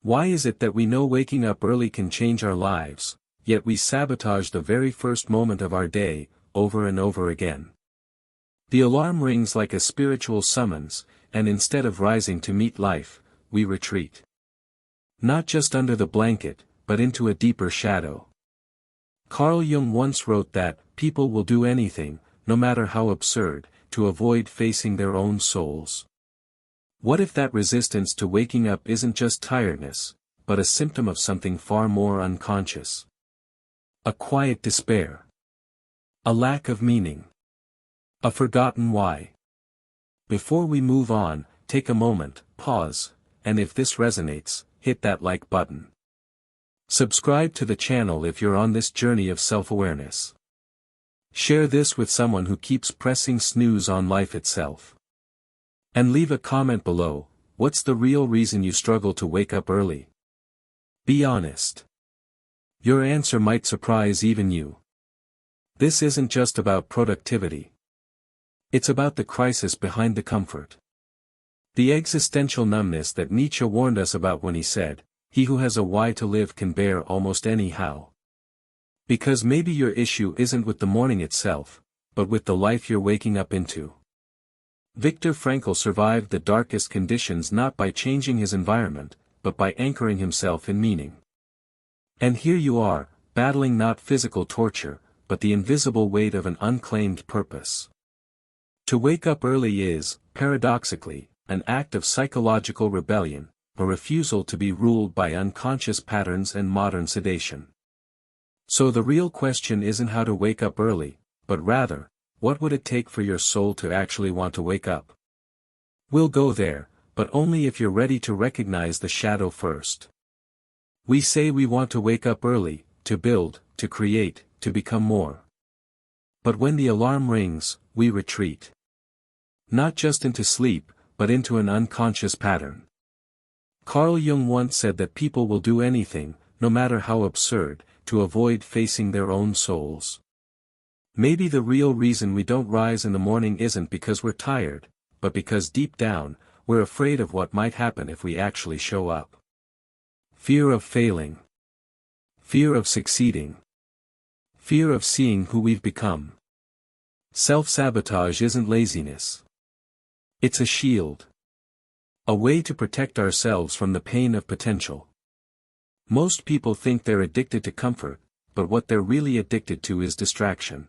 Why is it that we know waking up early can change our lives, yet we sabotage the very first moment of our day, over and over again? The alarm rings like a spiritual summons, and instead of rising to meet life, we retreat. Not just under the blanket, but into a deeper shadow. Carl Jung once wrote that, people will do anything, no matter how absurd, to avoid facing their own souls. What if that resistance to waking up isn't just tiredness, but a symptom of something far more unconscious? A quiet despair. A lack of meaning. A forgotten why. Before we move on, take a moment, pause, and if this resonates, hit that like button. Subscribe to the channel if you're on this journey of self-awareness. Share this with someone who keeps pressing snooze on life itself. And leave a comment below, what's the real reason you struggle to wake up early? Be honest. Your answer might surprise even you. This isn't just about productivity. It's about the crisis behind the comfort. The existential numbness that Nietzsche warned us about when he said, "He who has a why to live can bear almost any how." Because maybe your issue isn't with the morning itself, but with the life you're waking up into. Viktor Frankl survived the darkest conditions not by changing his environment, but by anchoring himself in meaning. And here you are, battling not physical torture, but the invisible weight of an unclaimed purpose. To wake up early is, paradoxically, an act of psychological rebellion, a refusal to be ruled by unconscious patterns and modern sedation. So the real question isn't how to wake up early, but rather, what would it take for your soul to actually want to wake up? We'll go there, but only if you're ready to recognize the shadow first. We say we want to wake up early, to build, to create, to become more. But when the alarm rings, we retreat. Not just into sleep, but into an unconscious pattern. Carl Jung once said that people will do anything, no matter how absurd, to avoid facing their own souls. Maybe the real reason we don't rise in the morning isn't because we're tired, but because deep down, we're afraid of what might happen if we actually show up. Fear of failing. Fear of succeeding. Fear of seeing who we've become. Self-sabotage isn't laziness. It's a shield. A way to protect ourselves from the pain of potential. Most people think they're addicted to comfort, but what they're really addicted to is distraction.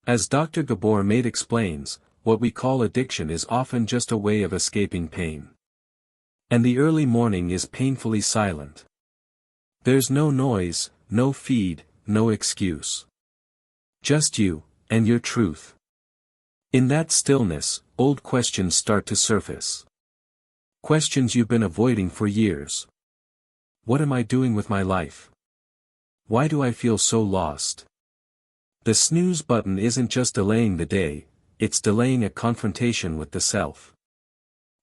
As Dr. Gabor Mate explains, what we call addiction is often just a way of escaping pain. And the early morning is painfully silent. There's no noise, no feed, no excuse. Just you, and your truth. In that stillness, old questions start to surface. Questions you've been avoiding for years. What am I doing with my life? Why do I feel so lost? The snooze button isn't just delaying the day, it's delaying a confrontation with the self.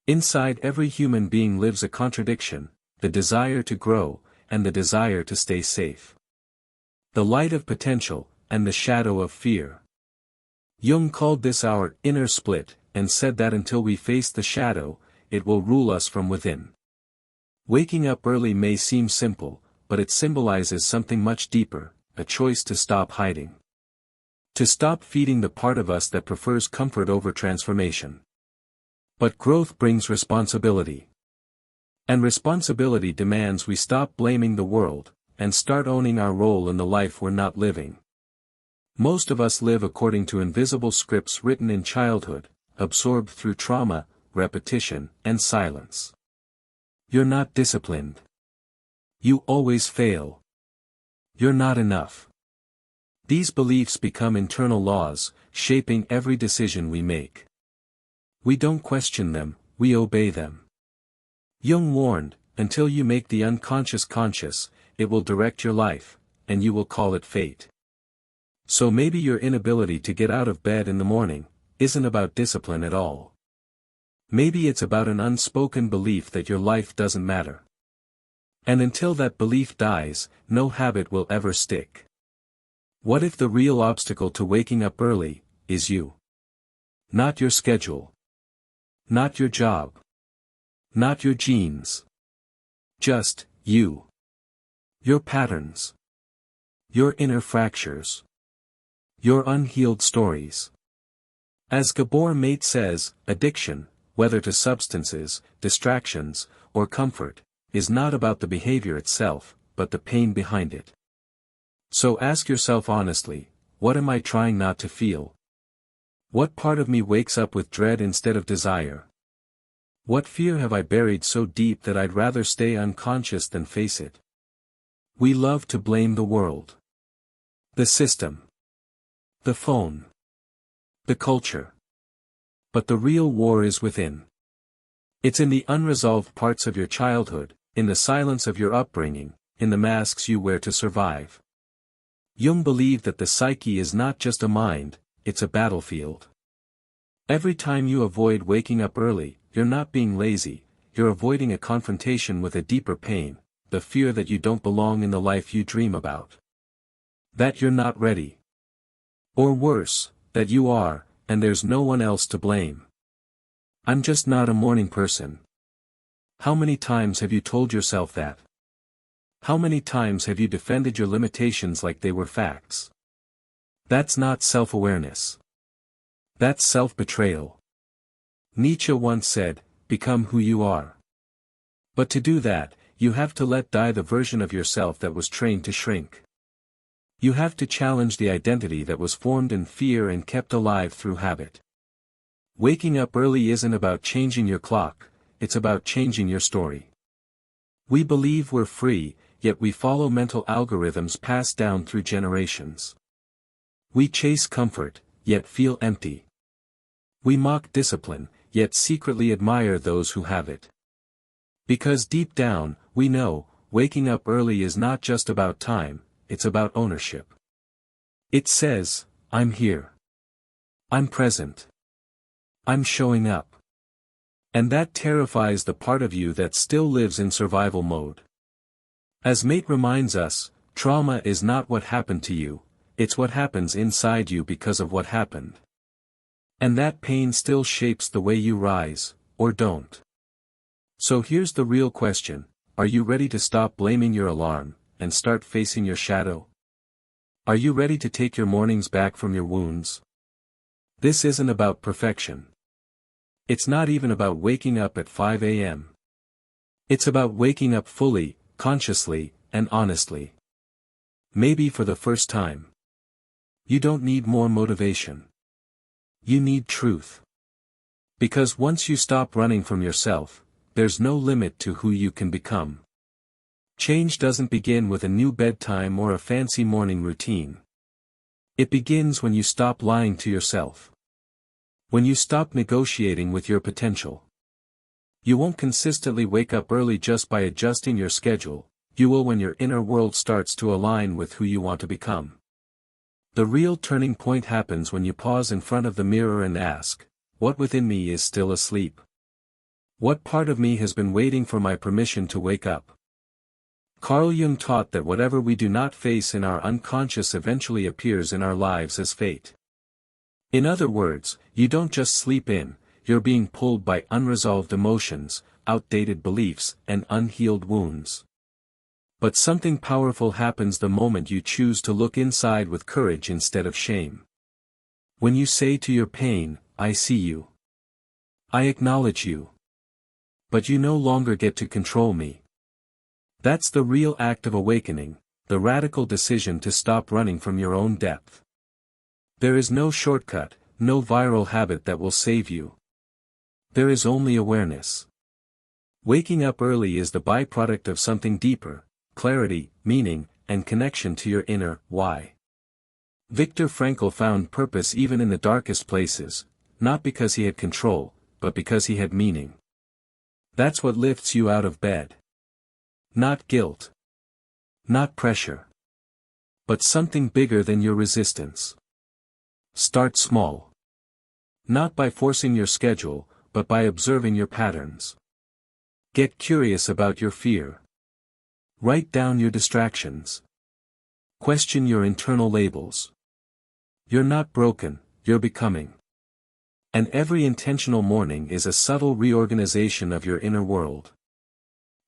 Inside every human being lives a contradiction, the desire to grow, and the desire to stay safe. The light of potential, and the shadow of fear. Jung called this our inner split, and said that until we face the shadow, it will rule us from within. Waking up early may seem simple, but it symbolizes something much deeper, a choice to stop hiding. To stop feeding the part of us that prefers comfort over transformation. But growth brings responsibility. And responsibility demands we stop blaming the world, and start owning our role in the life we're not living. Most of us live according to invisible scripts written in childhood, absorbed through trauma, repetition, and silence. You're not disciplined. You always fail. You're not enough. These beliefs become internal laws, shaping every decision we make. We don't question them, we obey them. Jung warned, until you make the unconscious conscious, it will direct your life, and you will call it fate. So maybe your inability to get out of bed in the morning isn't about discipline at all. Maybe it's about an unspoken belief that your life doesn't matter. And until that belief dies, no habit will ever stick. What if the real obstacle to waking up early is you? Not your schedule. Not your job. Not your genes. Just, you. Your patterns. Your inner fractures. Your unhealed stories. As Gabor Mate says, addiction, whether to substances, distractions, or comfort, is not about the behavior itself, but the pain behind it. So ask yourself honestly, what am I trying not to feel? What part of me wakes up with dread instead of desire? What fear have I buried so deep that I'd rather stay unconscious than face it? We love to blame the world. The system. The phone. The culture. But the real war is within. It's in the unresolved parts of your childhood, in the silence of your upbringing, in the masks you wear to survive. Jung believed that the psyche is not just a mind, it's a battlefield. Every time you avoid waking up early, you're not being lazy, you're avoiding a confrontation with a deeper pain, the fear that you don't belong in the life you dream about. That you're not ready. Or worse, that you are, and there's no one else to blame. I'm just not a morning person. How many times have you told yourself that? How many times have you defended your limitations like they were facts? That's not self-awareness. That's self-betrayal. Nietzsche once said, become who you are. But to do that, you have to let die the version of yourself that was trained to shrink. You have to challenge the identity that was formed in fear and kept alive through habit. Waking up early isn't about changing your clock, it's about changing your story. We believe we're free, yet we follow mental algorithms passed down through generations. We chase comfort, yet feel empty. We mock discipline, yet secretly admire those who have it. Because deep down, we know, waking up early is not just about time, it's about ownership. It says, I'm here. I'm present. I'm showing up. And that terrifies the part of you that still lives in survival mode. As Mate reminds us, trauma is not what happened to you, it's what happens inside you because of what happened. And that pain still shapes the way you rise, or don't. So here's the real question, are you ready to stop blaming your alarm, and start facing your shadow? Are you ready to take your mornings back from your wounds? This isn't about perfection. It's not even about waking up at 5 a.m. It's about waking up fully, consciously, and honestly. Maybe for the first time. You don't need more motivation. You need truth. Because once you stop running from yourself, there's no limit to who you can become. Change doesn't begin with a new bedtime or a fancy morning routine. It begins when you stop lying to yourself. When you stop negotiating with your potential. You won't consistently wake up early just by adjusting your schedule, you will when your inner world starts to align with who you want to become. The real turning point happens when you pause in front of the mirror and ask, what within me is still asleep? What part of me has been waiting for my permission to wake up? Carl Jung taught that whatever we do not face in our unconscious eventually appears in our lives as fate. In other words, you don't just sleep in, you're being pulled by unresolved emotions, outdated beliefs, and unhealed wounds. But something powerful happens the moment you choose to look inside with courage instead of shame. When you say to your pain, I see you. I acknowledge you. But you no longer get to control me. That's the real act of awakening, the radical decision to stop running from your own depth. There is no shortcut, no viral habit that will save you. There is only awareness. Waking up early is the byproduct of something deeper, clarity, meaning, and connection to your inner why. Viktor Frankl found purpose even in the darkest places, not because he had control, but because he had meaning. That's what lifts you out of bed. Not guilt. Not pressure. But something bigger than your resistance. Start small. Not by forcing your schedule, but by observing your patterns. Get curious about your fear. Write down your distractions. Question your internal labels. You're not broken, you're becoming. And every intentional morning is a subtle reorganization of your inner world.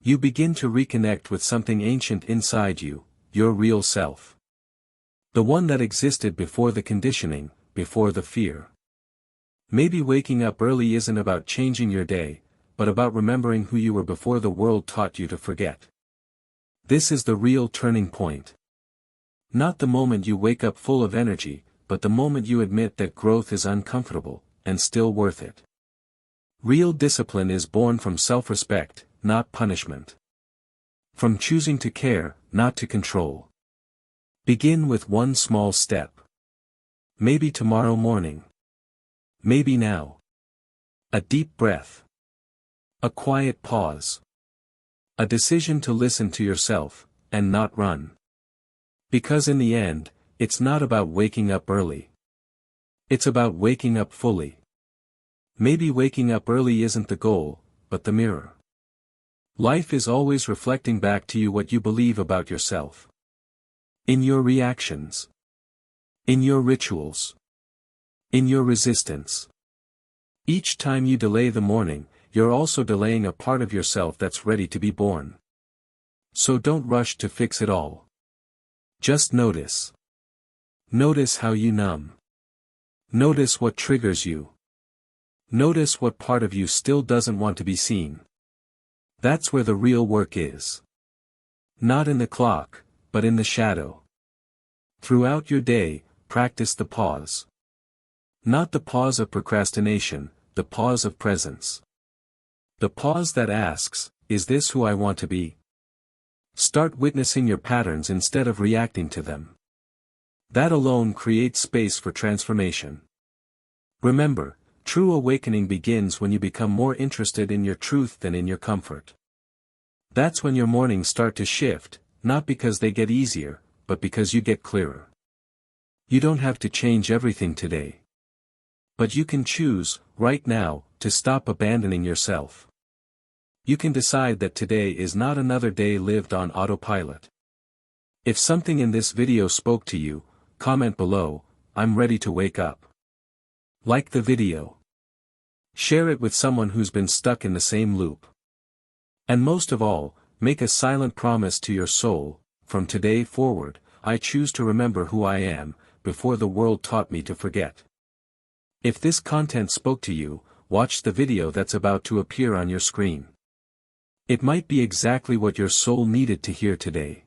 You begin to reconnect with something ancient inside you, your real self. The one that existed before the conditioning, before the fear. Maybe waking up early isn't about changing your day, but about remembering who you were before the world taught you to forget. This is the real turning point. Not the moment you wake up full of energy, but the moment you admit that growth is uncomfortable, and still worth it. Real discipline is born from self-respect, not punishment. From choosing to care, not to control. Begin with one small step. Maybe tomorrow morning. Maybe now. A deep breath. A quiet pause. A decision to listen to yourself, and not run. Because in the end, it's not about waking up early. It's about waking up fully. Maybe waking up early isn't the goal, but the mirror. Life is always reflecting back to you what you believe about yourself. In your reactions. In your rituals. In your resistance. Each time you delay the morning, you're also delaying a part of yourself that's ready to be born. So don't rush to fix it all. Just notice. Notice how you numb. Notice what triggers you. Notice what part of you still doesn't want to be seen. That's where the real work is. Not in the clock, but in the shadow. Throughout your day, practice the pause. Not the pause of procrastination, the pause of presence. The pause that asks, is this who I want to be? Start witnessing your patterns instead of reacting to them. That alone creates space for transformation. Remember, true awakening begins when you become more interested in your truth than in your comfort. That's when your mornings start to shift, not because they get easier, but because you get clearer. You don't have to change everything today. But you can choose, right now, to stop abandoning yourself. You can decide that today is not another day lived on autopilot. If something in this video spoke to you, comment below, I'm ready to wake up. Like the video. Share it with someone who's been stuck in the same loop. And most of all, make a silent promise to your soul, from today forward, I choose to remember who I am, before the world taught me to forget. If this content spoke to you, watch the video that's about to appear on your screen. It might be exactly what your soul needed to hear today.